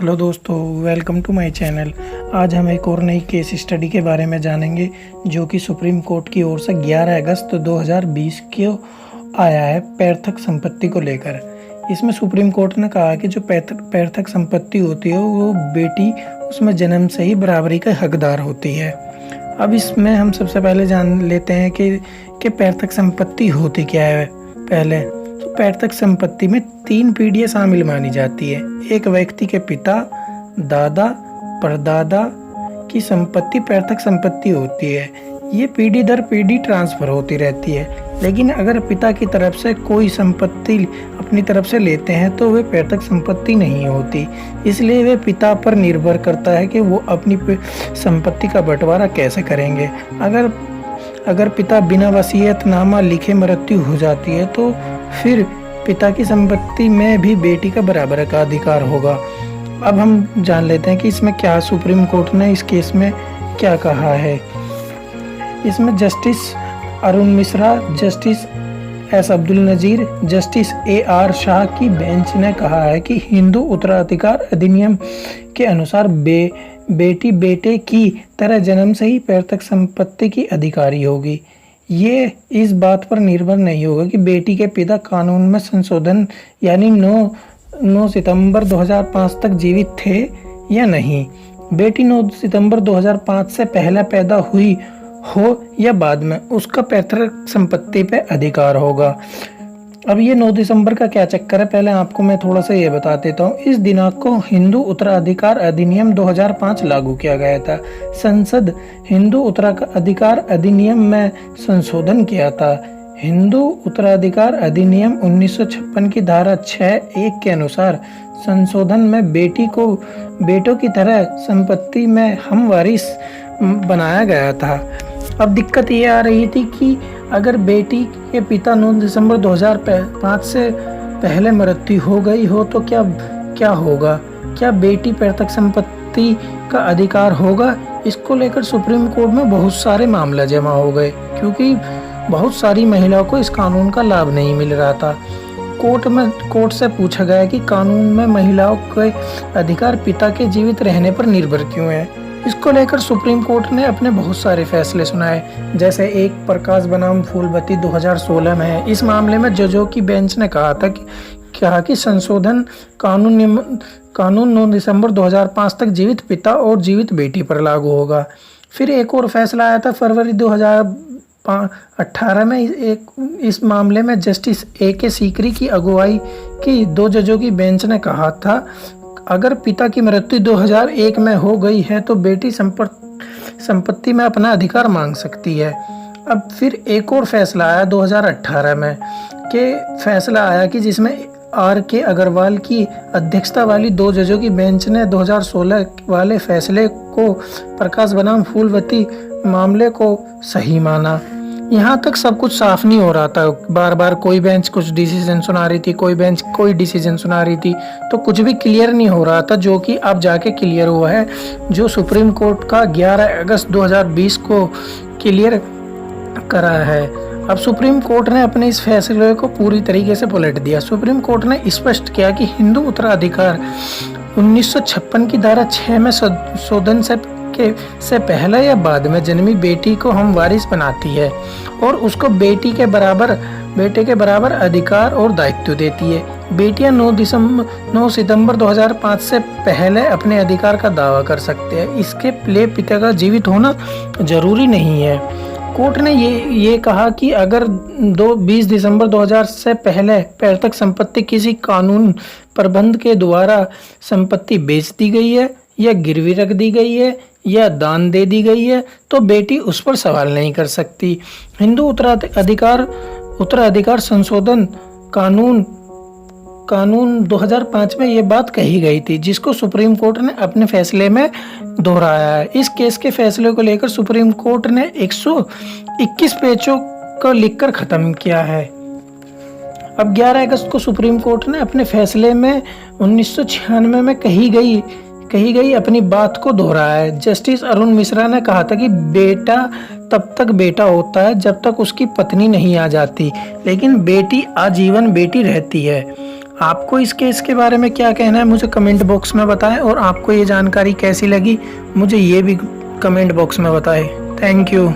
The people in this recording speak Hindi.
हेलो दोस्तों, वेलकम टू माय चैनल। आज हम एक और नई केस स्टडी के बारे में जानेंगे जो कि सुप्रीम कोर्ट की ओर से 11 अगस्त 2020 को आया है पैतृक संपत्ति को लेकर। इसमें सुप्रीम कोर्ट ने कहा कि जो पैतृक संपत्ति होती है वो बेटी उसमें जन्म से ही बराबरी का हकदार होती है। अब इसमें हम सबसे पहले जान लेते हैं कि पैतृक संपत्ति होती क्या है। पहले पैतृक संपत्ति में 3 पीढ़ियाँ शामिल मानी जाती है। एक व्यक्ति के पिता, दादा, परदादा की संपत्ति पैतृक संपत्ति होती है। ये पीढ़ी दर पीढ़ी ट्रांसफर होती रहती है। लेकिन अगर पिता की तरफ से कोई संपत्ति अपनी तरफ से लेते हैं तो वे पैतृक संपत्ति नहीं होती। इसलिए वे पिता पर निर्भर करता है कि वो अपनी संपत्ति का बंटवारा कैसे करेंगे। अगर पिता बिना वसीयतनामा लिखे मृत्यु हो जाती है तो फिर पिता की संपत्ति में भी बेटी का बराबर का अधिकार होगा। अब हम जान लेते हैं कि इसमें क्या सुप्रीम कोर्ट ने इस केस में क्या कहा है। इसमें justice Arun Mishra, justice S Abdul Nazeer, justice AR Shah की बेंच ने कहा है कि हिंदू उत्तराधिकार अधिनियम के अनुसार बेटी बेटे की तरह जन्म से ही पैतृक संपत्ति की अधिकारी होगी। ये इस बात पर निर्भर नहीं होगा कि बेटी के पिता कानून में संशोधन यानी 9 सितंबर 2005 तक जीवित थे या नहीं। बेटी 9 सितंबर 2005 से पहले पैदा हुई हो या बाद में, उसका पैतृक संपत्ति पे अधिकार होगा। अब ये 9 दिसंबर का क्या चक्कर है, पहले आपको मैं थोड़ा सा ये बता देता हूँ। इस दिनांक को हिंदू उत्तराधिकार अधिनियम 2005 लागू किया गया था। संसद हिंदू उत्तराधिकार अधिनियम में संशोधन किया था। हिंदू उत्तराधिकार अधिनियम 1956 की धारा 6(1) के अनुसार संशोधन में बेटी को बेटों की तरह संपत्ति में हमवारिस बनाया गया था। अब दिक्कत ये आ रही थी कि अगर बेटी के पिता 9 दिसंबर 2005 से पहले मृत्यु हो गई हो तो क्या होगा। क्या बेटी पैतृक संपत्ति का अधिकार होगा। इसको लेकर सुप्रीम कोर्ट में बहुत सारे मामले जमा हो गए क्योंकि बहुत सारी महिलाओं को इस कानून का लाभ नहीं मिल रहा था। कोर्ट से पूछा गया कि कानून में महिलाओं के अधिकार पिता के जीवित रहने पर निर्भर क्यों है। इसको लेकर सुप्रीम कोर्ट ने अपने बहुत सारे फैसले सुनाए, जैसे एक प्रकाश बनाम फूलवती 2016 में है। इस मामले में जजों की बेंच ने कहा कि संशोधन कानून 9 दिसंबर 2005 तक जीवित पिता और जीवित बेटी पर लागू होगा। फिर एक और फैसला आया था फरवरी 2018 में। इस मामले में जस्टिस AK सीकरी की अगुवाई की 2 जजों की बेंच ने कहा था अगर पिता की मृत्यु 2001 में हो गई है तो बेटी संपत्ति में अपना अधिकार मांग सकती है। अब फिर एक और फैसला आया 2018 में फैसला आया कि जिसमें RK अग्रवाल की अध्यक्षता वाली 2 जजों की बेंच ने 2016 वाले फैसले को प्रकाश बनाम फूलवती मामले को सही माना। यहाँ तक सब कुछ साफ नहीं हो रहा था। बार बार कोई बेंच कुछ डिसीजन सुना रही थी, कोई बेंच कोई डिसीजन सुना रही थी, तो कुछ भी क्लियर नहीं हो रहा था, जो कि अब जाके क्लियर हुआ है। जो सुप्रीम कोर्ट का 11 अगस्त 2020 को क्लियर करा है। अब सुप्रीम कोर्ट ने अपने इस फैसले को पूरी तरीके से पलट दिया। सुप्रीम कोर्ट ने स्पष्ट किया कि हिंदू उत्तराधिकार 1956 की धारा 6 में संशोधन से पहले या बाद में जन्मी बेटी को हम वारिस बनाती है और उसको बेटे के बराबर अधिकार और दायित्व देती है। बेटियां 9 सितंबर 2005 से पहले अपने अधिकार का दावा कर सकते हैं। इसके लिए पिता का जीवित होना जरूरी नहीं है। कोर्ट ने ये कहा कि अगर 20 दिसंबर 2000 से पहले पैतृक संपत्ति किसी कानून प्रबंध के द्वारा संपत्ति बेच दी गई है या गिरवी रख दी गई है या दान दे दी गई है तो बेटी उस पर सवाल नहीं कर सकती। हिंदू उत्तराधिकार संशोधन कानून 2005 में ये बात कही गई थी, जिसको सुप्रीम कोर्ट ने अपने फैसले में दोहराया है। इस केस के फैसले को लेकर सुप्रीम कोर्ट ने 121 पेजों को लिखकर खत्म किया है। अब 11 अगस्त को सुप्रीम कोर्ट ने अपने फैसले में 1996 में कही गई अपनी बात को दोहराया है। जस्टिस अरुण मिश्रा ने कहा था कि बेटा तब तक बेटा होता है जब तक उसकी पत्नी नहीं आ जाती, लेकिन बेटी आजीवन बेटी रहती है। आपको इस केस के बारे में क्या कहना है मुझे कमेंट बॉक्स में बताएं, और आपको ये जानकारी कैसी लगी मुझे ये भी कमेंट बॉक्स में बताएं। Thank you.